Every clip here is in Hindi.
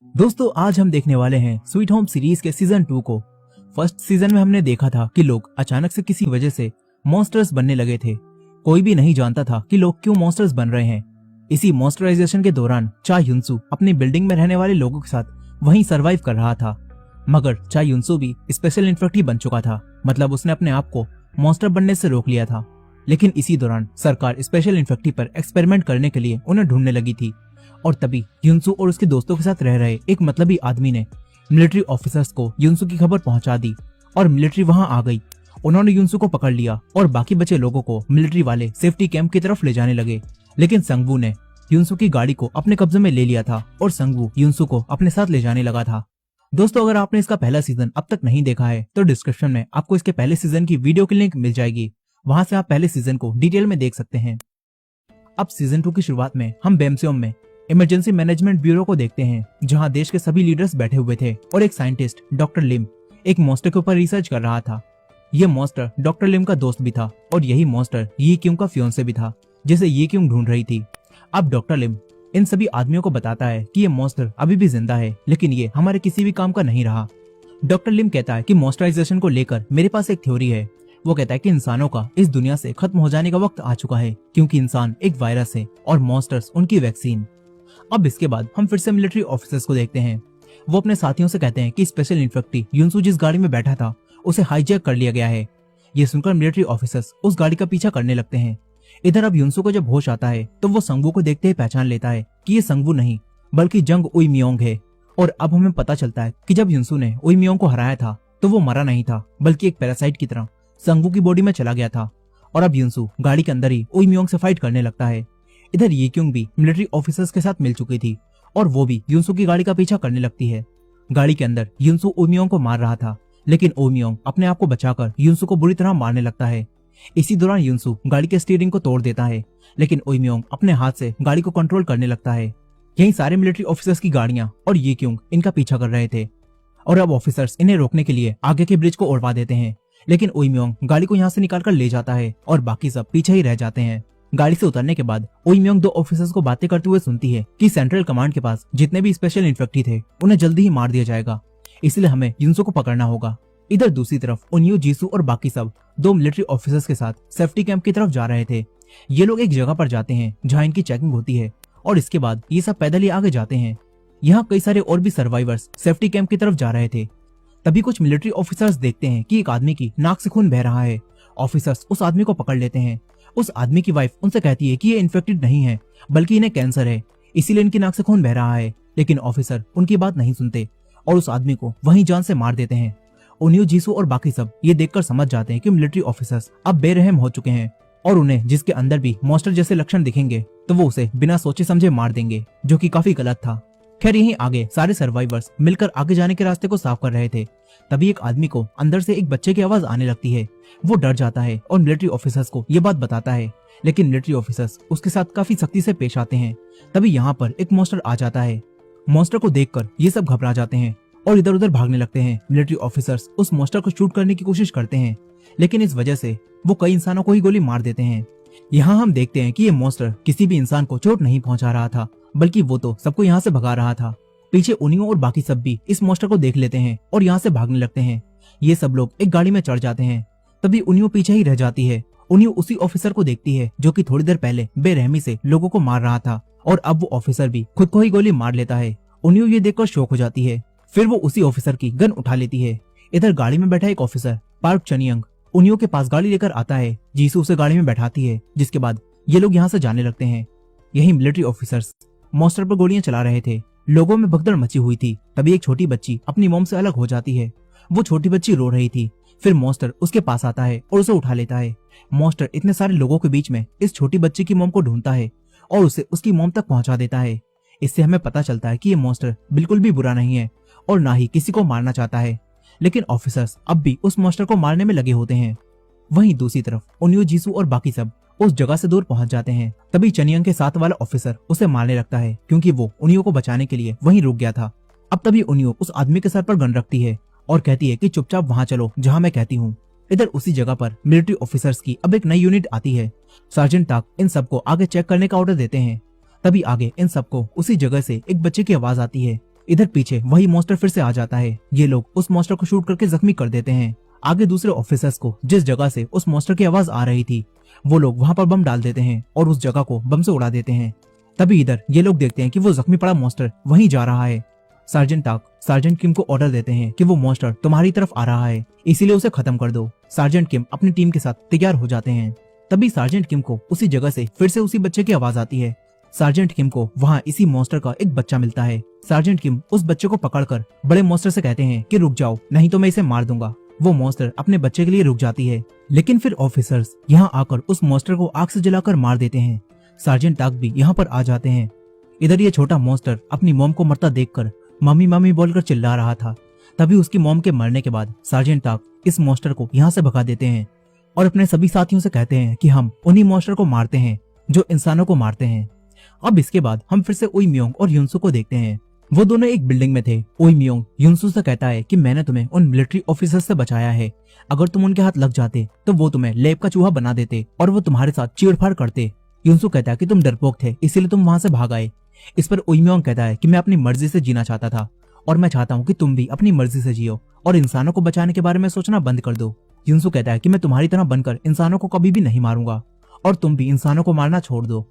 दोस्तों आज हम देखने वाले हैं स्वीट होम सीरीज के सीजन 2 को। फर्स्ट सीजन में हमने देखा था कि लोग अचानक से किसी वजह से मॉन्स्टर्स बनने लगे थे। कोई भी नहीं जानता था कि लोग क्यों मॉन्स्टर्स बन रहे हैं। इसी मॉन्स्टराइजेशन के दौरान चा युनसु अपनी बिल्डिंग में रहने वाले लोगों के साथ वहीं सरवाइव कर रहा था। मगर चा युनसु भी स्पेशल इन्फेक्टी बन चुका था, मतलब उसने अपने आप को मॉन्स्टर बनने से रोक लिया था। लेकिन इसी दौरान सरकार स्पेशल इन्फेक्टी पर एक्सपेरिमेंट करने के लिए उन्हें ढूंढने लगी थी। और तभी युनसु और उसके दोस्तों के साथ रह रहे एक मतलबी आदमी ने मिलिट्री ऑफिसर्स को युनसु की खबर पहुंचा दी और मिलिट्री वहां आ गई। उन्होंने युनसु को पकड़ लिया और बाकी बचे लोगों को मिलिट्री वाले सेफ्टी कैंप की तरफ ले जाने लगे। लेकिन संगवू ने युनसु की गाड़ी को अपने कब्जे में ले लिया था और संगवू युनसु को अपने साथ ले जाने लगा था। दोस्तों अगर आपने इसका पहला सीजन अब तक नहीं देखा है तो डिस्क्रिप्शन में आपको इसके पहले सीजन की वीडियो की लिंक मिल जाएगी, वहां से आप पहले सीजन को डिटेल में देख सकते हैं। अब सीजन 2 की शुरुआत में हम बेमसेओम में इमरजेंसी मैनेजमेंट ब्यूरो को देखते हैं, जहां देश के सभी लीडर्स बैठे हुए थे और एक साइंटिस्ट डॉक्टर लिम एक मॉन्स्टर के ऊपर रिसर्च कर रहा था। यह मॉन्स्टर डॉक्टर लिम का दोस्त भी था और यही मॉन्स्टर ये क्योंग का फियोंसे भी था, जिसे ये क्योंग ढूंढ रही थी। अब डॉक्टर लिम इन सभी आदमियों को बताता है कि ये मॉन्स्टर अभी भी जिंदा है, लेकिन ये हमारे किसी भी काम का नहीं रहा। डॉक्टर लिम कहता है कि मॉन्स्टराइजेशन को लेकर मेरे पास एक थ्योरी है। वो कहता है कि इंसानों का इस दुनिया से खत्म हो जाने का वक्त आ चुका है, क्योंकि इंसान एक वायरस है और मॉन्स्टर्स उनकी वैक्सीन। अब इसके बाद हम फिर से मिलिट्री ऑफिसर्स को देखते हैं। वो अपने साथियों से कहते हैं कि स्पेशल इन्फेक्टी युनसु जिस गाड़ी में बैठा था उसे हाईजैक कर लिया गया है। ये सुनकर मिलिट्री ऑफिसर्स उस गाड़ी का पीछा करने लगते हैं। इधर अब युनसु को जब होश आता है तो वो संगवू को देखते ही पहचान लेता है कि ये संगवू नहीं बल्कि जंग उइमियोंग है। और अब हमें पता चलता है कि जब युनसु ने उइमियोंग को हराया था तो वो मरा नहीं था, बल्कि एक पैरासाइट की तरह संगवू की बॉडी में चला गया था। और अब युनसु गाड़ी के अंदर ही उइमियोंग से फाइट करने लगता है। इधर ये क्योंग भी मिलिट्री ऑफिसर्स के साथ मिल चुकी थी और वो भी युनसु की गाड़ी का पीछा करने लगती है। गाड़ी के अंदर युनसु उइमियोंग को मार रहा था, लेकिन उइमियोंग अपने आप को बचाकर युनसु को बुरी तरह मारने लगता है। इसी दौरान युनसु गाड़ी के स्टीयरिंग को तोड़ देता है, लेकिन उइमियोंग अपने हाथ से गाड़ी को कंट्रोल करने लगता है। यही सारे मिलिट्री ऑफिसर्स की गाड़ियां और ये क्योंग इनका पीछा कर रहे थे और अब ऑफिसर्स इन्हें रोकने के लिए आगे के ब्रिज को उड़वा देते हैं, लेकिन उइमियोंग गाड़ी को यहाँ से निकाल कर ले जाता है और बाकी सब पीछे ही रह जाते हैं। गाड़ी से उतरने के बाद उइमियोंग दो ऑफिसर्स को बातें करते हुए सुनती है कि सेंट्रल कमांड के पास जितने भी स्पेशल इन्फेक्टी थे उन्हें जल्दी ही मार दिया जाएगा, इसलिए हमें युनसु को पकड़ना होगा। इधर दूसरी तरफ उनियो, जीसू और बाकी सब दो मिलिट्री ऑफिसर्स के साथ सेफ्टी कैंप की तरफ जा रहे थे। ये लोग एक जगह पर जाते हैं जहाँ इनकी चेकिंग होती है और इसके बाद ये सब पैदल ही आगे जाते हैं। यहाँ कई सारे और भी सर्वाइवर्स सेफ्टी कैंप की तरफ जा रहे थे। तभी कुछ मिलिट्री ऑफिसर्स देखते हैं कि एक आदमी की नाक से खून बह रहा है। ऑफिसर्स उस आदमी को पकड़ लेते हैं। उस आदमी की वाइफ उनसे कहती है कि ये इन्फेक्टेड नहीं है बल्कि इन्हें कैंसर है, इसीलिए इनकी नाक से खून बह रहा है। लेकिन ऑफिसर उनकी बात नहीं सुनते और उस आदमी को वहीं जान से मार देते हैं। उनियो, जीसू और बाकी सब ये देखकर समझ जाते हैं कि मिलिट्री ऑफिसर्स अब बेरहम हो चुके हैं और उन्हें जिसके अंदर भी मॉन्स्टर जैसे लक्षण दिखेंगे तो वो उसे बिना सोचे समझे मार देंगे, जो कि काफी गलत था। खैर यहीं आगे सारे सर्वाइवर्स मिलकर आगे जाने के रास्ते को साफ कर रहे थे। तभी एक आदमी को अंदर से एक बच्चे की आवाज आने लगती है। वो डर जाता है और मिलिट्री ऑफिसर्स को ये बात बताता है, लेकिन मिलिट्री ऑफिसर्स उसके साथ काफी सख्ती से पेश आते हैं। तभी यहाँ पर एक मॉन्स्टर आ जाता है। मॉन्स्टर को देखकर ये सब घबरा जाते हैं और इधर उधर भागने लगते हैं। मिलिट्री ऑफिसर्स उस मॉन्स्टर को शूट करने की कोशिश करते हैं, लेकिन इस वजह से वो कई इंसानों को ही गोली मार देते हैं। यहाँ हम देखते हैं कि ये मॉन्स्टर किसी भी इंसान को चोट नहीं पहुंचा रहा था, बल्कि वो तो सबको यहाँ से भगा रहा था। पीछे उनियो और बाकी सब भी इस मॉन्स्टर को देख लेते हैं और यहाँ से भागने लगते हैं। ये सब लोग एक गाड़ी में चढ़ जाते हैं। तभी उनियो पीछे ही रह जाती है। उनियो उसी ऑफिसर को देखती है जो कि थोड़ी देर पहले बेरहमी से लोगों को मार रहा था और अब वो ऑफिसर भी खुद को ही गोली मार लेता है। उनियो ये देखकर शॉक हो जाती है। फिर वो उसी ऑफिसर की गन उठा लेती है। इधर गाड़ी में बैठा एक ऑफिसर पार्क चनियंग उनियो के पास गाड़ी लेकर आता है। जीसू उसे गाड़ी में बैठाती है, जिसके बाद ये लोग यहाँ से जाने लगते हैं। यही मिलिट्री ऑफिसर्स मॉन्स्टर पर गोलियां चला रहे थे। लोगों में भगदड़ मची हुई थी। तभी एक छोटी बच्ची अपनी मॉम से अलग हो जाती है। वो छोटी बच्ची रो रही थी। फिर मॉन्स्टर उसके पास आता है और उसे उठा लेता है। मॉन्स्टर इतने सारे लोगों के बीच में इस छोटी बच्ची की मॉम को ढूंढता है और उसे उसकी मॉम तक पहुंचा देता है। इससे हमें पता चलता है कि ये मॉन्स्टर बिल्कुल भी बुरा नहीं है और ना ही किसी को मारना चाहता है, लेकिन ऑफिसर्स अब भी उस मॉन्स्टर को मारने में लगे होते हैं। वहीं दूसरी तरफ उनियो, जीसू और बाकी सब उस जगह से दूर पहुंच जाते हैं। तभी चनियंग के साथ वाला ऑफिसर उसे मारने लगता है, क्योंकि वो उनियो को बचाने के लिए वहीं रुक गया था। अब तभी उनियो उस आदमी के सर पर गन रखती है और कहती है कि चुपचाप वहां चलो जहां मैं कहती हूँ। इधर उसी जगह पर मिलिट्री ऑफिसर्स की अब एक नई यूनिट आती है। सार्जेंट ताक इन सबको आगे चेक करने का ऑर्डर देते हैं। तभी आगे इन सबको उसी जगह से एक बच्चे की आवाज आती है इधर पीछे वही मॉन्स्टर फिर से आ जाता है। ये लोग उस मॉन्स्टर को शूट करके जख्मी कर देते हैं। आगे दूसरे ऑफिसर्स को जिस जगह से उस मॉन्स्टर की आवाज आ रही थी वो लोग वहां पर बम डाल देते हैं और उस जगह को बम से उड़ा देते हैं। तभी इधर ये लोग देखते हैं कि वो जख्मी पड़ा मॉन्स्टर वहीं जा रहा है। सार्जेंट टाक सार्जेंट किम को ऑर्डर देते हैं कि वो मॉन्स्टर तुम्हारी तरफ आ रहा है, इसीलिए उसे खत्म कर दो। सार्जेंट किम अपनी टीम के साथ तैयार हो जाते हैं। तभी सार्जेंट किम को उसी जगह से फिर से उसी बच्चे की आवाज आती है। सार्जेंट किम को वहाँ इसी मॉन्स्टर का एक बच्चा मिलता है। सार्जेंट किम उस बच्चे को पकड़कर बड़े मॉन्स्टर से कहते हैं कि रुक जाओ, नहीं तो मैं इसे मार दूंगा। वो मॉन्स्टर अपने बच्चे के लिए रुक जाती है, लेकिन फिर ऑफिसर्स यहाँ आकर उस मॉन्स्टर को आग से जलाकर मार देते हैं। सार्जेंट टाक भी यहाँ पर आ जाते हैं। इधर ये छोटा मॉन्स्टर अपनी मॉम को मरता देखकर मम्मी मम्मी बोलकर चिल्ला रहा था। तभी उसकी मॉम के मरने के बाद सार्जेंट टाक इस मॉन्स्टर को यहाँ से भगा देते हैं और अपने सभी साथियों से कहते हैं कि हम उन्हीं मॉन्स्टर को मारते हैं जो इंसानों को मारते हैं। अब इसके बाद हम फिर से उई मियोंग और युनसू को देखते हैं। वो दोनों एक बिल्डिंग में थे। उई मियोंग युनसू से कहता है कि मैंने तुम्हें उन मिलिट्री ऑफिसर्स से बचाया है, अगर तुम उनके हाथ लग जाते तो वो तुम्हें लैब का चूहा बना देते और वो तुम्हारे साथ चीड़फाड़ करते। युनसू कहता है कि तुम डरपोक थे इसीलिए तुम वहां से भाग आए। इस पर उई मियोंग कहता है कि मैं अपनी मर्जी से जीना चाहता था और मैं चाहता हूँ कि तुम भी अपनी मर्जी से जियो और इंसानों को बचाने के बारे में सोचना बंद कर दो। युनसू कहता है कि मैं तुम्हारी तरह बनकर इंसानों को कभी भी नहीं मारूंगा और तुम भी इंसानों को मारना छोड़ दो।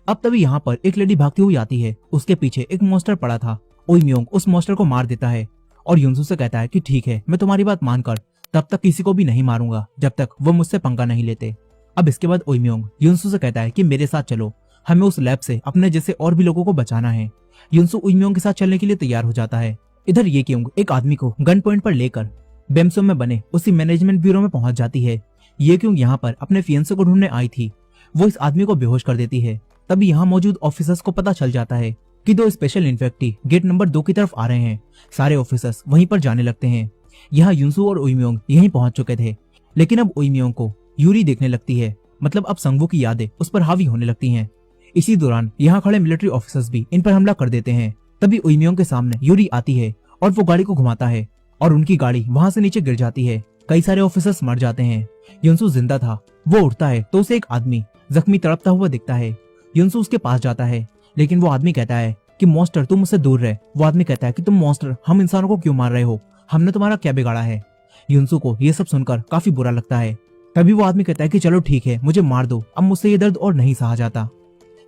अब तभी यहाँ पर एक लेडी भागती हुई आती है। उसके पीछे एक मॉन्स्टर पड़ा था। उई मियोंग उस मॉन्स्टर को मार देता है और युनसू से कहता है कि ठीक है, मैं तुम्हारी बात मानकर तब तक किसी को भी नहीं मारूंगा जब तक वो मुझसे पंगा नहीं लेते। अब इसके बाद उई मियोंग युनसू से कहता है कि मेरे साथ चलो, हमें उस लैब से अपने जैसे और भी लोगों को बचाना है। युनसू उई मियोंग के साथ चलने के लिए तैयार हो जाता है। इधर ये क्योंग एक आदमी को गन पॉइंट पर लेकर बेम्सो में बने उसी मैनेजमेंट ब्यूरो में पहुंच जाती है। ये क्योंग यहाँ पर अपने फियांसे को ढूंढने आई थी। वो इस आदमी को बेहोश कर देती है। तभी यहाँ मौजूद ऑफिसर्स को पता चल जाता है कि दो स्पेशल इन्फेक्टी गेट नंबर 2 की तरफ आ रहे हैं। सारे ऑफिसर्स वहीं पर जाने लगते हैं। यहाँ युनसू और उई मियोंग यहीं पहुंच चुके थे, लेकिन अब उई मियोंग को यूरी देखने लगती है। मतलब अब संगवू की यादें उस पर हावी होने लगती हैं। इसी दौरान यहाँ खड़े मिलिट्री ऑफिसर्स भी इन पर हमला कर देते हैं। तभी उई मियोंग के सामने यूरी आती है और वो गाड़ी को घुमाता है और उनकी गाड़ी वहां से नीचे गिर जाती है। कई सारे ऑफिसर्स मर जाते हैं। युनसू जिंदा था। वो उठता है तो उसे एक आदमी जख्मी तड़पता हुआ दिखता है। युनसू उसके पास जाता है, लेकिन वो आदमी कहता है कि मॉन्स्टर तुम मुझसे दूर रहे। वो आदमी कहता है कि तुम मॉन्स्टर, हम इंसानों को क्यों मार रहे हो, हमने तुम्हारा क्या बिगाड़ा है। युनसू को ये सब सुनकर काफी बुरा लगता है। तभी वो आदमी कहता है कि चलो ठीक है, मुझे मार दो, अब मुझसे ये दर्द और नहीं सहा जाता।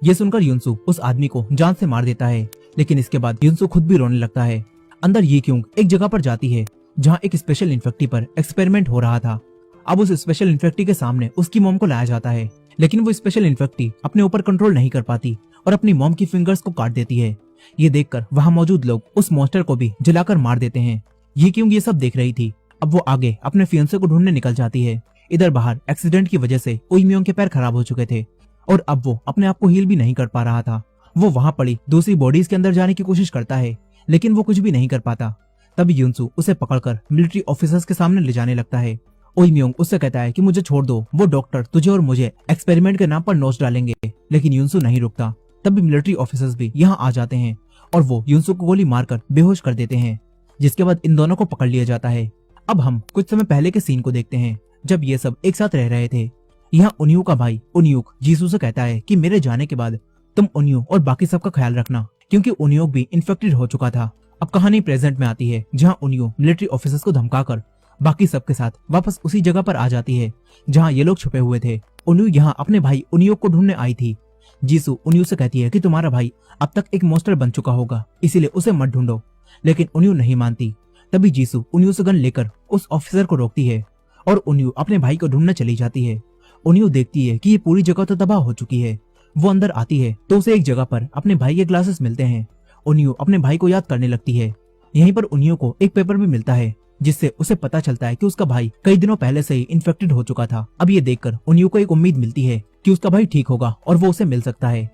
ये सुनकर युनसू उस आदमी को जान से मार देता है, लेकिन इसके बाद युनसू खुद भी रोने लगता है। अंदर ये क्यों एक जगह पर जाती है जहाँ एक स्पेशल इन्फेक्टी पर एक्सपेरिमेंट हो रहा था। अब उस स्पेशल इन्फेक्टी के सामने उसकी मॉम को लाया जाता है, लेकिन वो स्पेशल इन्फेक्टी अपने ऊपर कंट्रोल नहीं कर पाती और अपनी मॉम की फिंगर्स को काट देती है। ये देखकर वहाँ मौजूद लोग उस मॉन्स्टर को भी जलाकर मार देते हैं। ये क्यों ये सब देख रही थी। अब वो आगे अपने फियांसे को ढूंढने निकल जाती है। इधर बाहर एक्सीडेंट की वजह से उई मियोंग के पैर खराब हो चुके थे और अब वो अपने आप को हील भी नहीं कर पा रहा था। वो वहाँ पड़ी दूसरी बॉडीज के अंदर जाने की कोशिश करता है, लेकिन वो कुछ भी नहीं कर पाता। तभी युनसू उसे पकड़कर मिलिट्री ऑफिसर्स के सामने ले जाने लगता है। उई मियोंग उससे कहता है कि मुझे छोड़ दो, वो डॉक्टर तुझे और मुझे एक्सपेरिमेंट के नाम पर नोच डालेंगे। लेकिन युनसू नहीं रुकता। तभी मिलिट्री ऑफिसर्स भी यहाँ आ जाते हैं और वो युनसू को गोली मारकर बेहोश कर देते हैं, जिसके बाद इन दोनों को पकड़ लिया जाता है। अब हम कुछ समय पहले के सीन को देखते हैं जब ये सब एक साथ रह रहे थे। यहाँ उनियू का भाई उनियूक जीसू से कहता है कि मेरे जाने के बाद तुम उनियू और बाकी सबका ख्याल रखना, क्योंकि उनियूक भी इन्फेक्टेड हो चुका था। अब कहानी प्रेजेंट में आती है जहाँ उनियू मिलिट्री ऑफिसर्स को धमकाकर बाकी सबके साथ वापस उसी जगह पर आ जाती है जहाँ ये लोग छुपे हुए थे। उनियू यहाँ अपने भाई उनियूक को ढूंढने आई थी। जीसू उनियू से कहती है कि तुम्हारा भाई अब तक एक मॉन्स्टर बन चुका होगा, इसीलिए उसे मत ढूंढो, लेकिन उनियू नहीं मानती। तभी जीसू उनियू से गन लेकर उस ऑफिसर को रोकती है और उनियू अपने भाई को ढूंढने चली जाती है। उनियू देखती है कि ये पूरी जगह तो तबाह हो चुकी है। वो अंदर आती है तो उसे एक जगह पर अपने भाई के ग्लासेस मिलते हैं। उनियू अपने भाई को याद करने लगती है। यहीं पर उनियू को एक पेपर भी मिलता है जिससे उसे पता चलता है कि उसका भाई कई दिनों पहले से ही इन्फेक्टेड हो चुका था। अब ये देखकर उनियू को एक उम्मीद मिलती है कि उसका भाई ठीक होगा और वो उसे मिल सकता है।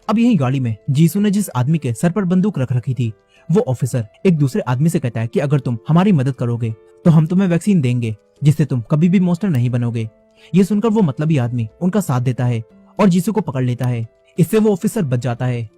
अब यही गाड़ी में जीसू ने जिस आदमी के सर पर बंदूक रख रखी थी, वो ऑफिसर एक दूसरे आदमी से कहता है कि अगर तुम हमारी मदद करोगे तो हम तुम्हें वैक्सीन देंगे जिससे तुम कभी भी मॉन्स्टर नहीं बनोगे। ये सुनकर वो मतलबी आदमी उनका साथ देता है और जीसू को पकड़ लेता है। इससे वो ऑफिसर बच जाता है।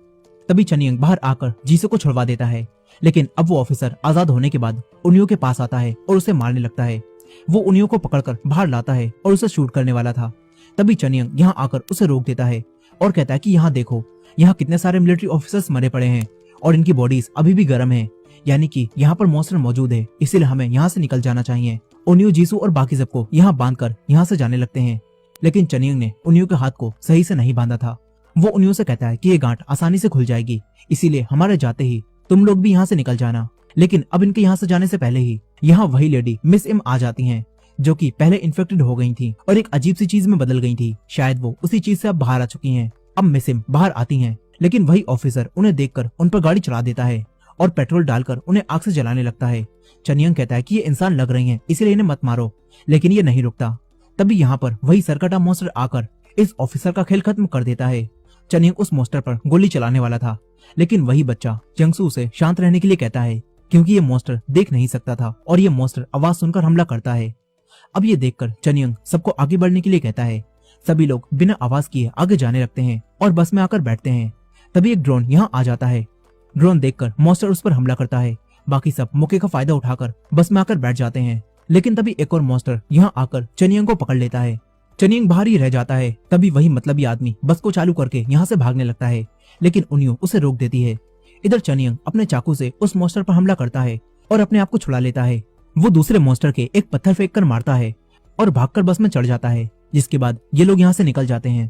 तभी चनियंग बाहर आकर जीसू को छुड़वा देता है, लेकिन अब वो ऑफिसर आजाद होने के बाद उनियू के पास आता है और उसे मारने लगता है। वो उनियू को पकड़कर बाहर लाता है और उसे शूट करने वाला था। तभी चनियंग यहाँ आकर उसे रोक देता है और कहता है कि यहाँ देखो, यहाँ कितने सारे मिलिट्री ऑफिसर्स मरे पड़े हैं और इनकी बॉडीज अभी भी गर्म है, यानी कि यहाँ पर मॉन्स्टर मौजूद है, इसीलिए हमें यहाँ से निकल जाना चाहिए। उनियो, जीसू और बाकी सबको यहाँ बांधकर यहाँ से जाने लगते हैं, लेकिन चनियंग ने उनियो के हाथ को सही से नहीं बांधा था। वो उनियो से कहता है कि ये गांठ आसानी से खुल जाएगी, इसीलिए हमारे जाते ही तुम लोग भी यहाँ से निकल जाना। लेकिन अब इनके यहाँ से जाने से पहले ही यहाँ वही लेडी मिस एम आ जाती हैं, जो कि पहले इन्फेक्टेड हो गई थी और एक अजीब सी चीज में बदल गई थी। शायद वो उसी चीज से अब बाहर आ चुकी हैं। अब मिस एम बाहर आती हैं, लेकिन वही ऑफिसर उन्हें देखकर उन पर गाड़ी चला देता है और पेट्रोल डालकर उन्हें आग से जलाने लगता है। चनियंग कहता है कि ये इंसान लग रही हैं, इसलिए इन्हें मत मारो, लेकिन ये नहीं रुकता। तभी यहाँ पर वही सरकटा मॉन्स्टर आकर इस ऑफिसर का खेल खत्म कर देता है। चनियंग उस मॉन्स्टर पर गोली चलाने वाला था, लेकिन वही बच्चा जंगसू उसे शांत रहने के लिए कहता है, क्योंकि ये मॉन्स्टर देख नहीं सकता था और ये मॉन्स्टर आवाज सुनकर हमला करता है। अब ये देखकर चनियंग सबको आगे बढ़ने के लिए कहता है। सभी लोग बिना आवाज किए आगे जाने लगते हैं और बस में आकर बैठते हैं। तभी एक ड्रोन यहाँ आ जाता है। ड्रोन देखकर मॉन्स्टर उस पर हमला करता है। बाकी सब मौके का फायदा उठाकर बस में आकर बैठ जाते हैं, लेकिन तभी एक और मॉन्स्टर यहाँ आकर चनियंग को पकड़ लेता है। चनियंग बाहर ही रह जाता है। तभी वही मतलबी आदमी बस को चालू करके यहाँ से भागने लगता है, लेकिन उनियो उसे रोक देती है। इधर चनियंग अपने चाकू से उस मॉन्स्टर पर हमला करता है और अपने आप को छुड़ा लेता है। वो दूसरे मॉन्स्टर के एक पत्थर फेंक कर मारता है और भागकर बस में चढ़ जाता है, जिसके बाद ये लोग यहाँ से निकल जाते हैं।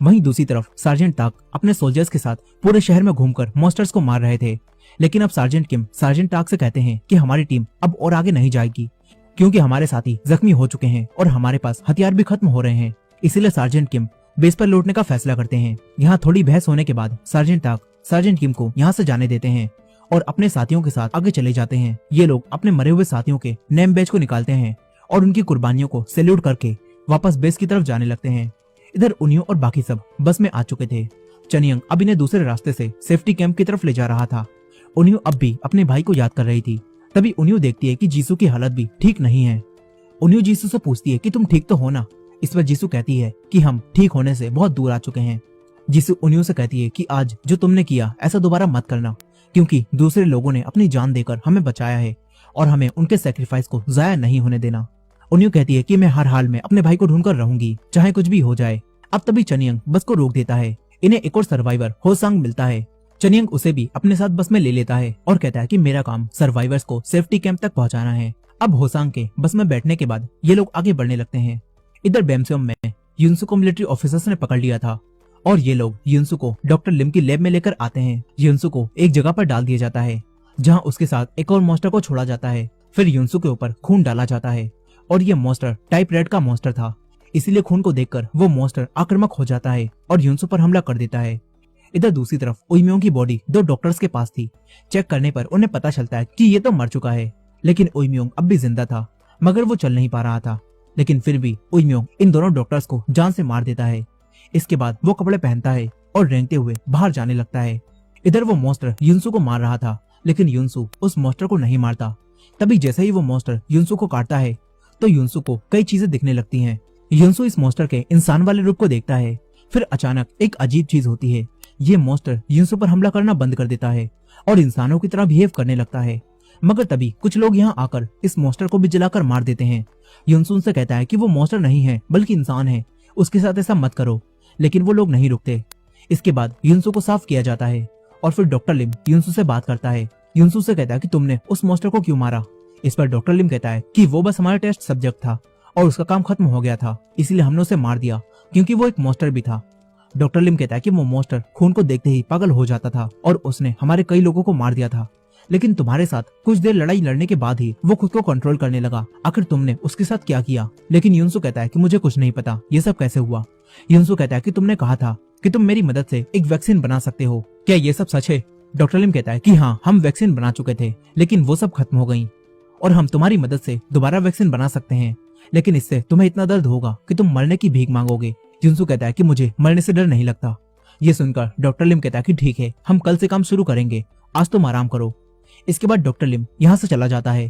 वहीं दूसरी तरफ सार्जेंट ताक अपने सोल्जर्स के साथ पूरे शहर में घूमकर मॉन्स्टर्स को मार रहे थे, लेकिन अब सार्जेंट किम सार्जेंट ताक से कहते हैं कि हमारी टीम अब और आगे नहीं जाएगी, क्योंकि हमारे साथी जख्मी हो चुके हैं और हमारे पास हथियार भी खत्म हो रहे हैं। इसीलिए सार्जेंट किम बेस पर लौटने का फैसला करते हैं। यहाँ थोड़ी बहस होने के बाद सार्जेंट ताक सार्जेंट किम को यहाँ से जाने देते हैं और अपने साथियों के साथ आगे चले जाते हैं। ये लोग अपने मरे हुए साथियों के नेम बैज को निकालते हैं और उनकी कुर्बानियों को सैल्यूट करके वापस बेस की तरफ जाने लगते हैं। इधर उनियो और बाकी सब बस में आ चुके थे। चनियंग अब इन्हें दूसरे रास्ते से सेफ्टी कैंप की तरफ ले जा रहा था। उनियो अब भी अपने भाई को याद कर रही थी। तभी उनियो देखती है कि जीसू की हालत भी ठीक नहीं है। उनियो जीसू से पूछती है कि तुम ठीक तो हो ना। इस पर जीसू कहती है कि हम ठीक होने से बहुत दूर आ चुके हैं। जीसू उनियो से कहती है कि आज जो तुमने किया ऐसा दोबारा मत करना, क्योंकि दूसरे लोगों ने अपनी जान देकर हमें बचाया है और हमें उनके सेक्रीफाइस को जाया नहीं होने देना। उनियो कहती है कि मैं हर हाल में अपने भाई को ढूंढकर रहूंगी, चाहे कुछ भी हो जाए। अब तभी चनियंग बस को रोक देता है। इन्हें एक और सर्वाइवर होसांग मिलता है। चनियंग उसे भी अपने साथ बस में ले लेता है और कहता है कि मेरा काम सर्वाइवर्स को सेफ्टी कैंप तक पहुंचाना है। अब होसांग के बस में बैठने के बाद ये लोग आगे बढ़ने लगते हैं। इधर बेमसेम में युनसू को मिलिट्री ऑफिसर्स ने पकड़ लिया था और ये लोग युनसू को डॉक्टर लिम की लैब में लेकर आते हैं। युनसू को एक जगह पर डाल दिया जाता है, जहाँ उसके साथ एक और मॉन्स्टर को छोड़ा जाता है। फिर युनसू के ऊपर खून डाला जाता है और ये मॉन्स्टर टाइप रेड का मॉन्स्टर था, इसीलिए खून को देखकर वो मॉन्स्टर आक्रामक हो जाता है और युनसू पर हमला कर देता है। इधर दूसरी तरफ उइम्योंग की बॉडी दो डॉक्टर्स के पास थी। चेक करने पर उन्हें पता चलता है कि ये तो मर चुका है, लेकिन उइम्योंग अब भी जिंदा था, मगर वो चल नहीं पा रहा था। लेकिन फिर भी उइम्योंग इन दोनों डॉक्टर्स को जान से मार देता है। इसके बाद वो कपड़े पहनता है और रेंगते हुए बाहर जाने लगता है। इधर वो मॉन्स्टर युनसू को मार रहा था, लेकिन युनसू उस मॉन्स्टर को नहीं मारता। तभी जैसे ही वो मॉन्स्टर युनसू को काटता है तो युनसू को कई चीजें दिखने लगती हैं। युनसू इस मॉन्स्टर के इंसान वाले रूप को देखता है। फिर अचानक एक अजीब चीज होती है। ये मॉन्स्टर युनसू पर हमला करना बंद कर देता है और इंसानों की तरह बिहेव करने लगता है। मगर तभी कुछ लोग यहाँ आकर इस मॉन्स्टर को भी जलाकर मार देते हैं। युनसू से कहता है कि वो मॉन्स्टर नहीं है बल्कि इंसान है, उसके साथ ऐसा मत करो, लेकिन वो लोग नहीं रुकते। इसके बाद युनसू को साफ किया जाता है और फिर डॉक्टर लिम युनसू से बात करता है। युनसू से कहता है कि तुमने उस मॉन्स्टर को क्यों मारा। इस पर डॉक्टर लिम कहता है कि वो बस हमारा टेस्ट सब्जेक्ट था और उसका काम खत्म हो गया था, इसलिए हमने उसे मार दिया, क्योंकि वो एक मॉन्स्टर भी था। डॉक्टर लिम कहता है कि वो मॉन्स्टर खून को देखते ही पागल हो जाता था और उसने हमारे कई लोगों को मार दिया था, लेकिन तुम्हारे साथ कुछ देर लड़ाई लड़ने के बाद ही वो खुद को कंट्रोल करने लगा। आखिर तुमने उसके साथ क्या किया। लेकिन युनसू कहता है कि मुझे कुछ नहीं पता, ये सब कैसे हुआ। युनसू कहता है कि तुमने कहा था कि तुम मेरी मदद से एक वैक्सीन बना सकते हो, क्या ये सब सच है। डॉक्टर लिम कहता है कि हाँ, हम वैक्सीन बना चुके थे, लेकिन वो सब खत्म हो गई और हम तुम्हारी मदद से दोबारा वैक्सीन बना सकते हैं, लेकिन इससे तुम्हें इतना दर्द होगा कि तुम मरने की भीख मांगोगे। युनसू कहता है कि मुझे मरने से डर नहीं लगता। ये सुनकर डॉक्टर लिम कहता है कि ठीक है, हम कल से काम शुरू करेंगे, आज तुम आराम करो। इसके बाद डॉक्टर लिम यहाँ से चला जाता है।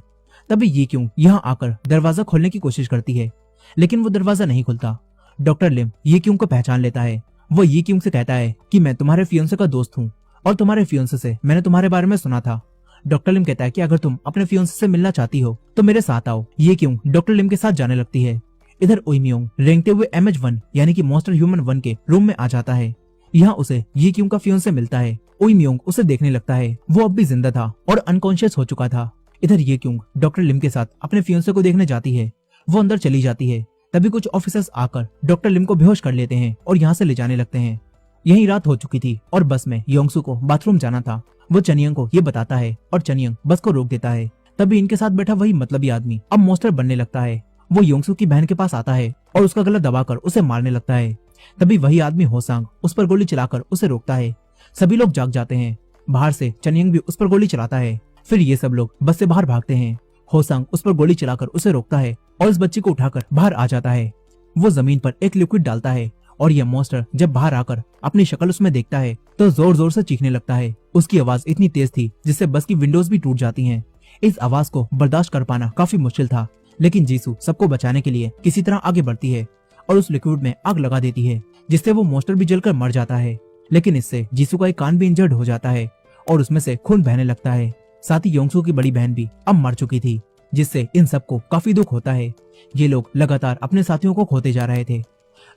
तभी ये क्यों यहाँ आकर दरवाजा खोलने की कोशिश करती है, लेकिन वो दरवाजा नहीं खुलता। डॉक्टर लिम ये क्यों को पहचान लेता है। वो ये क्यों से कहता है कि मैं तुम्हारे फियोंसे का दोस्त हूँ और तुम्हारे फियोंसे से मैंने तुम्हारे बारे में सुना था। डॉक्टर लिम कहता है कि अगर तुम अपने फियोंसे से मिलना चाहती हो तो मेरे साथ आओ। ये क्यों डॉक्टर लिम के साथ जाने लगती है। इधर उइम्योंग रेंगते हुए MH1 यानी कि मॉन्स्टर ह्यूमन 1 के रूम में आ जाता है। यहाँ उसे ये क्यों का फियोंसे मिलता है। ओई म्योंग उसे देखने लगता है। वो अब भी जिंदा था और अनकॉन्शियस हो चुका था। इधर ये क्यों डॉक्टर लिम के साथ अपने फियोंसे को देखने जाती है। वो अंदर चली जाती है। तभी कुछ ऑफिसर्स आकर डॉक्टर लिम को बेहोश कर लेते हैं और यहाँ से ले जाने लगते हैं। यही रात हो चुकी थी और बस में योंगसू को बाथरूम जाना था। वो चनियंग को ये बताता है और चनियंग बस को रोक देता है। तभी इनके साथ बैठा वही मतलबी आदमी अब मॉन्स्टर बनने लगता है। वो योंगसू की बहन के पास आता है और उसका गला दबाकर उसे मारने लगता है। तभी वही आदमी होसांग उस पर गोली चलाकर उसे रोकता है। सभी लोग जाग जाते हैं। बाहर से चनियंग भी उस पर गोली चलाता है। फिर ये सब लोग बस से बाहर भागते हैं। होसांग उस पर गोली चलाकर उसे रोकता है और इस बच्ची को उठाकर बाहर आ जाता है। वो जमीन पर एक लिक्विड डालता है और यह मॉन्स्टर जब बाहर आकर अपनी शक्ल उसमें देखता है तो जोर जोर से चीखने लगता है। उसकी आवाज इतनी तेज थी जिससे बस की विंडोज भी टूट जाती हैं। इस आवाज को बर्दाश्त कर पाना काफी मुश्किल था, लेकिन जीसू सबको बचाने के लिए किसी तरह आगे बढ़ती है और उस लिक्विड में आग लगा देती है, जिससे वो मॉन्स्टर भी जलकर मर जाता है। लेकिन इससे जीसू का एक कान भी इंजर्ड हो जाता है और उसमें से खून बहने लगता है। साथ ही योंगसू की बड़ी बहन भी अब मर चुकी थी, जिससे इन सबको काफी दुख होता है। ये लोग लगातार अपने साथियों को खोते जा रहे थे।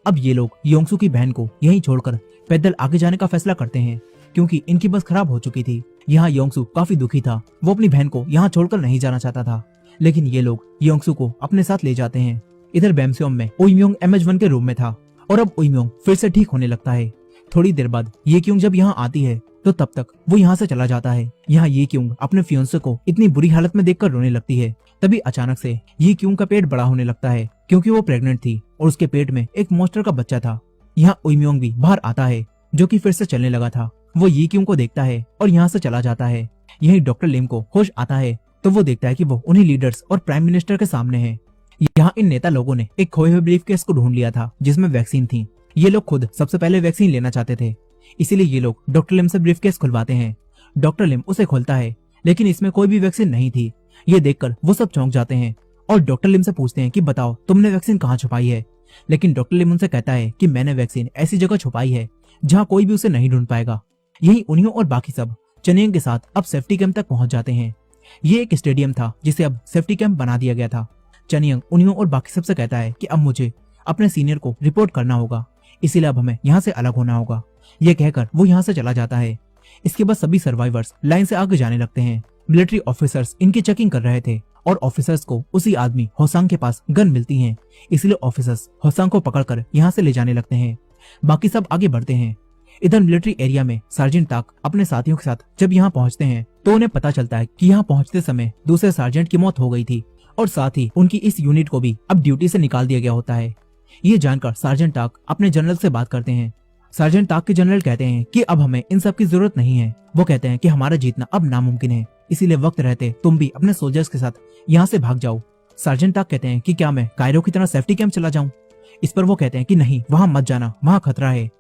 अब ये लोग योंगसू की बहन को यहीं छोड़कर पैदल आगे जाने का फैसला करते हैं, क्योंकि इनकी बस खराब हो चुकी थी। यहाँ योंगसू काफी दुखी था। वो अपनी बहन को यहाँ छोड़कर नहीं जाना चाहता था, लेकिन ये लोग योंगसू को अपने साथ ले जाते हैं। इधर बैमस्योम में ओई म्योंग MH1 के रूम में था और अब ओई म्योंग फिर से ठीक होने लगता है। थोड़ी देर बाद ये क्यों जब यहाँ आती है तो तब तक वो यहाँ से चला जाता है। यहाँ ये क्यों अपने फियोंसे को इतनी बुरी हालत में देखकर रोने लगती है। तभी अचानक से ये क्यों का पेट बड़ा होने लगता है, क्योंकि वो प्रेग्नेंट थी और उसके पेट में एक मॉन्स्टर का बच्चा था। यहाँ ओई म्योंग भी बाहर आता है, जो कि फिर से चलने लगा था। वो ये क्यों को देखता है और यहाँ से चला जाता है। यही डॉक्टर लिम को होश आता है तो वो देखता है कि वो उन्हीं लीडर्स और प्राइम मिनिस्टर के सामने है। यहाँ इन नेता लोगों ने एक खोए हुए ब्रीफकेस को ढूंढ लिया था जिसमें वैक्सीन थी। ये लोग खुद सबसे पहले वैक्सीन लेना चाहते थे, इसीलिए ये लोग डॉक्टर लिम से ब्रीफकेस खुलवाते हैं। डॉक्टर लिम उसे खोलता है, लेकिन इसमें कोई भी वैक्सीन नहीं थी। ये देखकर वो सब चौंक जाते हैं और डॉक्टर लिम से पूछते हैं कि बताओ तुमने वैक्सीन कहाँ छुपाई है। लेकिन डॉक्टर लिम उनसे कहता है कि मैंने वैक्सीन ऐसी जगह छुपाई है जहाँ कोई भी उसे नहीं ढूंढ पाएगा। यही उन्हीं और बाकी सब चनियंग के साथ अब सेफ्टी कैंप तक पहुंच जाते हैं। ये एक स्टेडियम था जिसे अब सेफ्टी कैंप बना दिया गया था। चनियंग उन्हीं और बाकी सबसे कहता है कि अब मुझे अपने सीनियर को रिपोर्ट करना होगा, इसीलिए अब हमें यहाँ से अलग होना होगा। ये कहकर वो यहाँ से चला जाता है। इसके बाद सभी सर्वाइवर्स लाइन से आगे जाने लगते हैं। मिलिट्री ऑफिसर्स इनकी चेकिंग कर रहे थे और ऑफिसर्स को उसी आदमी होसांग के पास गन मिलती है, इसलिए ऑफिसर्स होसांग को पकड़कर यहाँ से ले जाने लगते हैं। बाकी सब आगे बढ़ते हैं। इधर मिलिट्री एरिया में सार्जेंट ताक अपने साथियों के साथ जब यहाँ पहुँचते हैं तो उन्हें पता चलता है कि यहाँ पहुँचते समय दूसरे सार्जेंट की मौत हो गई थी और साथ ही उनकी इस यूनिट को भी अब ड्यूटी से निकाल दिया गया होता है। ये जानकर सार्जेंट ताक अपने जनरल से बात करते हैं। सार्जेंट ताक के जनरल कहते हैं कि अब हमें इन सब की जरूरत नहीं है। वो कहते हैं कि हमारा जीतना अब नामुमकिन है, इसीलिए वक्त रहते तुम भी अपने सोल्जर्स के साथ यहाँ से भाग जाओ। सार्जेंट ताक कहते हैं कि क्या मैं कायरो की तरह सेफ्टी कैंप चला जाऊं। इस पर वो कहते हैं कि नहीं, वहां मत जाना, वहां खतरा है।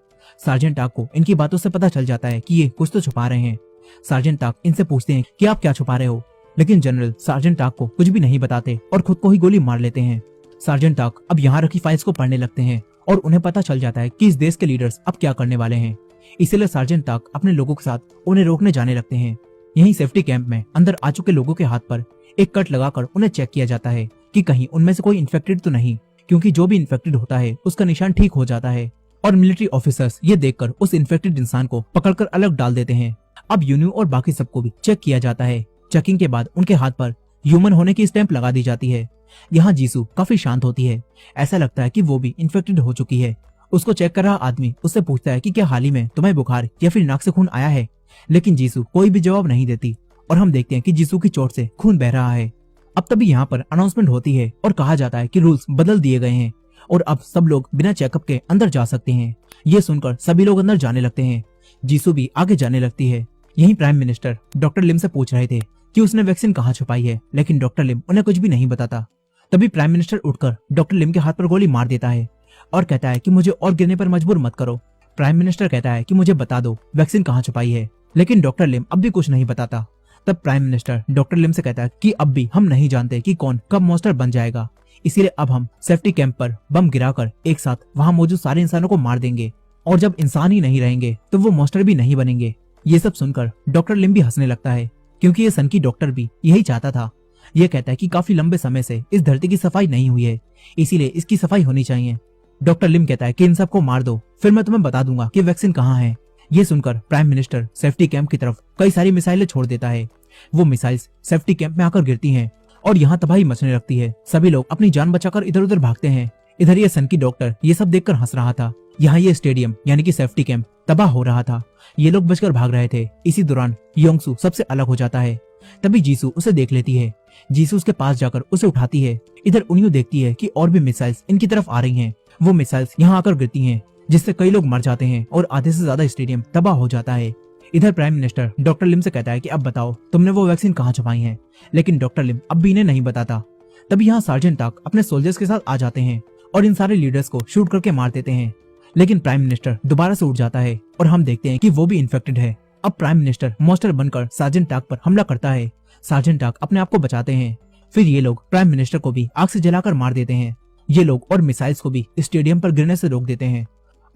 सार्जेंट ताक को इनकी बातों से पता चल जाता है कि ये कुछ तो छुपा रहे हैं। सार्जेंट ताक इनसे पूछते हैं कि आप क्या छुपा रहे हो, लेकिन जनरल सार्जेंट ताक को कुछ भी नहीं बताते और खुद को ही गोली मार लेते हैं। सार्जेंट ताक अब यहाँ रखी फाइल्स को पढ़ने लगते हैं और उन्हें पता चल जाता है कि इस देश के लीडर्स अब क्या करने वाले हैं। इसीलिए सार्जेंट ताक अपने लोगों के साथ उन्हें रोकने जाने लगते हैं। यहीं सेफ्टी कैंप में अंदर आ चुके लोगों के हाथ पर एक कट लगाकर उन्हें चेक किया जाता है कि कहीं उनमें से कोई इन्फेक्टेड तो नहीं, क्योंकि जो भी इन्फेक्टेड होता है उसका निशान ठीक हो जाता है। और मिलिट्री ऑफिसर्स ये देखकर उस इन्फेक्टेड इंसान को पकड़कर अलग डाल देते हैं। अब यूनियन और बाकी सबको भी चेक किया जाता है। चेकिंग के बाद उनके हाथ पर ह्यूमन होने की स्टैंप लगा दी जाती है। यहाँ जीसू काफी शांत होती है। ऐसा लगता है कि वो भी इन्फेक्टेड हो चुकी है। उसको चेक कर रहा आदमी उससे पूछता है कि क्या हाल ही में तुम्हें बुखार या फिर नाक से खून आया है, लेकिन जीसू कोई भी जवाब नहीं देती और हम देखते हैं कि जीसू की चोट से खून बह रहा है। अब तभी यहाँ पर अनाउंसमेंट होती है और कहा जाता है कि रूल्स बदल दिए गए हैं और अब सब लोग बिना चेकअप के अंदर जा सकते हैं। ये सुनकर सभी लोग अंदर जाने लगते हैं। जीसू भी आगे जाने लगती है। यही प्राइम मिनिस्टर डॉक्टर लिम से पूछ रहे थे कि उसने वैक्सीन कहाँ छुपाई है, लेकिन डॉक्टर लिम उन्हें कुछ भी नहीं बताता। तभी प्राइम मिनिस्टर उठकर डॉक्टर लिम के हाथ पर गोली मार देता है और कहता है कि मुझे और गिरने पर मजबूर मत करो। प्राइम मिनिस्टर कहता है कि मुझे बता दो वैक्सीन कहाँ छुपाई है, लेकिन डॉक्टर लिम अब भी कुछ नहीं बताता। तब प्राइम मिनिस्टर डॉक्टर लिम से कहता है कि अब भी हम नहीं जानते कि कौन कब मॉन्स्टर बन जाएगा, इसीलिए अब हम सेफ्टी कैंप पर बम गिराकर एक साथ वहां मौजूद सारे इंसानों को मार देंगे और जब इंसान ही नहीं रहेंगे तो वो मॉन्स्टर भी नहीं बनेंगे। ये सब सुनकर डॉक्टर लिम भी हंसने लगता है, क्योंकि ये सन की डॉक्टर भी यही चाहता था। ये कहता है कि काफी लंबे समय से इस धरती की सफाई नहीं हुई है, इसीलिए इसकी सफाई होनी चाहिए। डॉक्टर लिम कहता है कि इन सबको मार दो, फिर मैं तुम्हें बता दूंगा कि वैक्सीन कहाँ है। ये सुनकर प्राइम मिनिस्टर सेफ्टी कैंप की तरफ कई सारी मिसाइलें छोड़ देता है। वो मिसाइल्स सेफ्टी कैंप में आकर गिरती हैं और यहाँ तबाही मचने लगती है। सभी लोग अपनी जान बचाकर इधर उधर भागते हैं। इधर ये सनकी डॉक्टर ये सब देखकर हंस रहा था। यहाँ ये स्टेडियम यानी कि सेफ्टी कैंप तबाह हो रहा था। ये लोग बचकर भाग रहे थे। इसी दौरान योंगसू सबसे अलग हो जाता है। तभी जीसू उसे देख लेती है। जीसू उसके पास जाकर उसे उठाती है। इधर उन्हें देखती है कि और भी मिसाइल्स इनकी तरफ आ रही हैं। वो मिसाइल्स यहाँ आकर गिरती हैं, जिससे कई लोग मर जाते हैं और आधे से ज्यादा स्टेडियम तबाह हो जाता है। इधर प्राइम मिनिस्टर डॉक्टर लिम से कहता है कि अब बताओ तुमने वो वैक्सीन कहाँ छुपाई है, लेकिन डॉक्टर लिम अब भी इन्हें नहीं बताता। तभी यहाँ सार्जेंट टाक अपने सोल्जर्स के साथ आ जाते हैं और इन सारे लीडर्स को शूट करके मार देते हैं। लेकिन प्राइम मिनिस्टर दोबारा से उठ जाता है और हम देखते हैं कि वो भी इन्फेक्टेड है। अब प्राइम मिनिस्टर मॉन्स्टर बनकर सार्जेंट टाक पर हमला करता है। सार्जेंट टाक अपने आप को बचाते हैं। फिर ये लोग प्राइम मिनिस्टर को भी आग से जलाकर मार देते हैं। ये लोग और मिसाइल्स को भी स्टेडियम पर गिरने से रोक देते हैं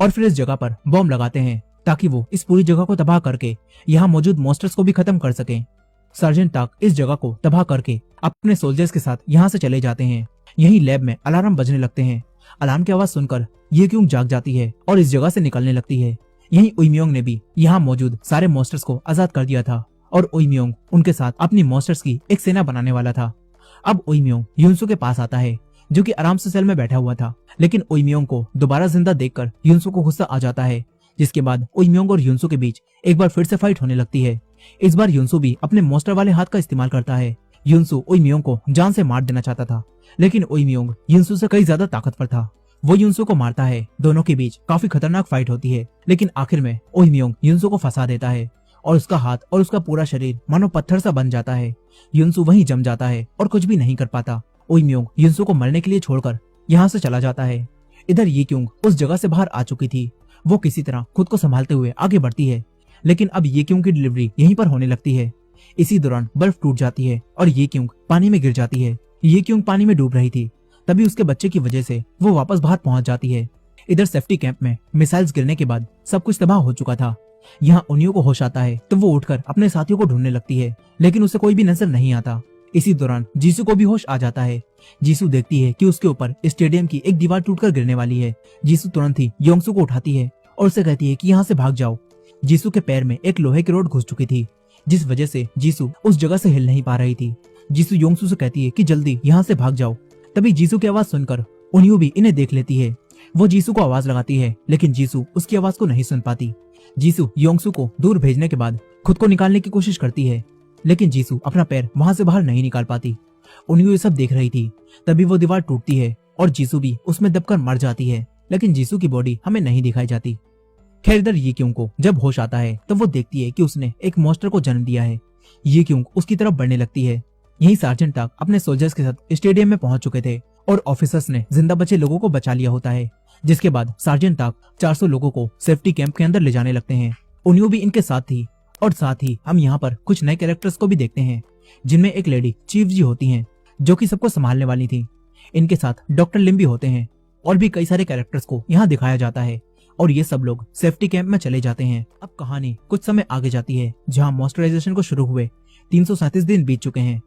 और फिर इस जगह पर बॉम्ब लगाते हैं ताकि वो इस पूरी जगह को तबाह करके यहाँ मौजूद मॉन्स्टर्स को भी खत्म कर सकें। सार्जेंट टाक इस जगह को तबाह करके अपने सोल्जर्स के साथ यहाँ से चले जाते हैं। यहीं लैब में अलार्म बजने लगते हैं। अलार्म की आवाज सुनकर ये क्यों जाग जाती है और इस जगह से निकलने लगती है। यहीं उइम्योंग ने भी यहाँ मौजूद सारे मॉन्स्टर्स को आजाद कर दिया था और उइम्योंग उनके साथ अपनी मॉन्स्टर्स की एक सेना बनाने वाला था। अब उइम्योंग युनसू के पास आता है जो कि आराम से सेल में बैठा हुआ था, लेकिन उइम्योंग को दोबारा जिंदा देखकर युनसू को गुस्सा आ जाता है, जिसके बाद उइम्योंग और युनसू के बीच एक बार फिर से फाइट होने लगती है। इस बार युनसू भी अपने मॉन्स्टर वाले हाथ का इस्तेमाल करता है। युनसू उइम्योंग को जान से मार देना चाहता था, लेकिन उइम्योंग युनसू से कई ज्यादा ताकतवर था। वो युनसू को मारता है। दोनों के बीच काफी खतरनाक फाइट होती है, लेकिन आखिर में उइम्योंग युनसू को फंसा देता है और उसका हाथ और उसका पूरा शरीर मानो पत्थर सा बन जाता है। युनसू वहीं जम जाता है और कुछ भी नहीं कर पाता। उइम्योंग युनसू को मरने के लिए छोड़कर यहाँ से चला जाता है। इधर ये क्योंग उस जगह से बाहर आ चुकी थी। वो किसी तरह खुद को संभालते हुए आगे बढ़ती है, लेकिन अब ये क्योंग की डिलीवरी यहीं पर होने लगती है। इसी दौरान बर्फ टूट जाती है और ये क्योंग पानी में गिर जाती है। ये क्योंग पानी में डूब रही थी, तभी उसके बच्चे की वजह से वो वापस बाहर पहुंच जाती है। इधर सेफ्टी कैंप में मिसाइल्स गिरने के बाद सब कुछ तबाह हो चुका था। यहाँ उनियो को होश आता है तो वो उठकर अपने साथियों को ढूंढने लगती है, लेकिन उसे कोई भी नजर नहीं आता। इसी दौरान जीसू को भी होश आ जाता है। जीसू देखती है कि उसके ऊपर स्टेडियम की एक दीवार टूटकर गिरने वाली है। जीसू तुरंत ही योंगसू को उठाती है और उसे कहती है कि यहाँ से भाग जाओ। जीसू के पैर में एक लोहे की रॉड घुस चुकी थी, जिस वजह से जीसू उस जगह से हिल नहीं पा रही थी। जीसू योंगसू से कहती है कि जल्दी यहाँ से भाग जाओ। तभी जीसू की आवाज सुनकर उनियो भी इन्हें देख लेती है। वो जीसू को आवाज लगाती है, लेकिन जीसू उसकी आवाज को नहीं सुन पाती। जीसू योंगसू को दूर भेजने के बाद खुद को निकालने की कोशिश करती है, लेकिन जीसू अपना पैर वहां से बाहर नहीं निकाल पाती। उनियो ये सब देख रही थी। तभी वो दीवार टूटती है और जीसू भी उसमें दबकर मर जाती है, लेकिन जीसू की बॉडी हमें नहीं दिखाई जाती। खैर इधर ये क्यों को जब होश आता है तब वो देखती है कि उसने एक मॉन्स्टर को जन्म दिया है। ये क्यों उसकी तरफ बढ़ने लगती है। यही सार्जेंट टाक अपने सोल्जर्स के साथ स्टेडियम में पहुंच चुके थे और ऑफिसर्स ने जिंदा बचे लोगों को बचा लिया होता है, जिसके बाद सार्जेंट टाक 400 लोगों को सेफ्टी कैंप के अंदर ले जाने लगते हैं। उनियो भी इनके साथ थी और साथ ही हम यहाँ पर कुछ नए कैरेक्टर्स को भी देखते हैं, जिनमें एक लेडी चीफ जी होती हैं जो कि सबको संभालने वाली थी। इनके साथ डॉक्टर लिम भी होते हैं और भी कई सारे कैरेक्टर्स को यहाँ दिखाया जाता है और ये सब लोग सेफ्टी कैंप में चले जाते हैं। अब कहानी कुछ समय आगे जाती है, जहाँ मॉन्स्टराइजेशन को शुरू हुए 337 दिन बीत चुके हैं।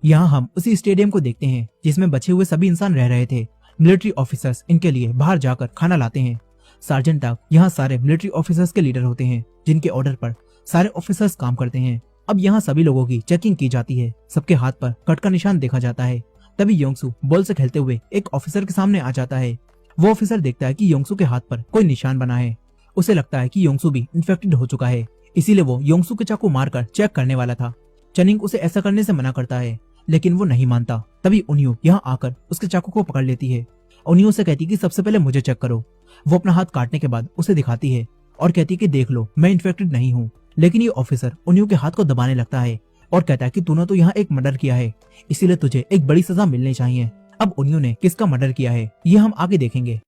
यहाँ हम उसी स्टेडियम को देखते हैं जिसमें बचे हुए सभी इंसान रह रहे थे। मिलिट्री ऑफिसर्स इनके लिए बाहर जाकर खाना लाते हैं। सार्जेंट टाक यहाँ सारे मिलिट्री ऑफिसर्स के लीडर होते हैं, जिनके ऑर्डर पर सारे ऑफिसर्स काम करते हैं। अब यहाँ सभी लोगों की चेकिंग की जाती है। सबके हाथ पर कट का निशान देखा जाता है। तभी योंगसू बॉल से खेलते हुए एक ऑफिसर के सामने आ जाता है। वो ऑफिसर देखता है कि योंगसू के हाथ पर कोई निशान बना है। उसे लगता है कि योंगसू भी इन्फेक्टेड हो चुका है, इसीलिए वो योंगसू के चाकू मारकर चेक करने वाला था। चनिंग उसे ऐसा करने से मना करता है, लेकिन वो नहीं मानता। तभी उनियो यहाँ आकर उसके चाकू को पकड़ लेती है। उनियो से कहती कि सबसे पहले मुझे चेक करो। वो अपना हाथ काटने के बाद उसे दिखाती है और कहती कि देख लो, मैं इन्फेक्टेड नहीं हूँ। लेकिन ये ऑफिसर उनियो के हाथ को दबाने लगता है और कहता है कि तूने तो यहाँ एक मर्डर किया है, इसीलिए तुझे एक बड़ी सजा मिलनी चाहिए। अब उनियो ने किसका मर्डर किया है ये हम आगे देखेंगे।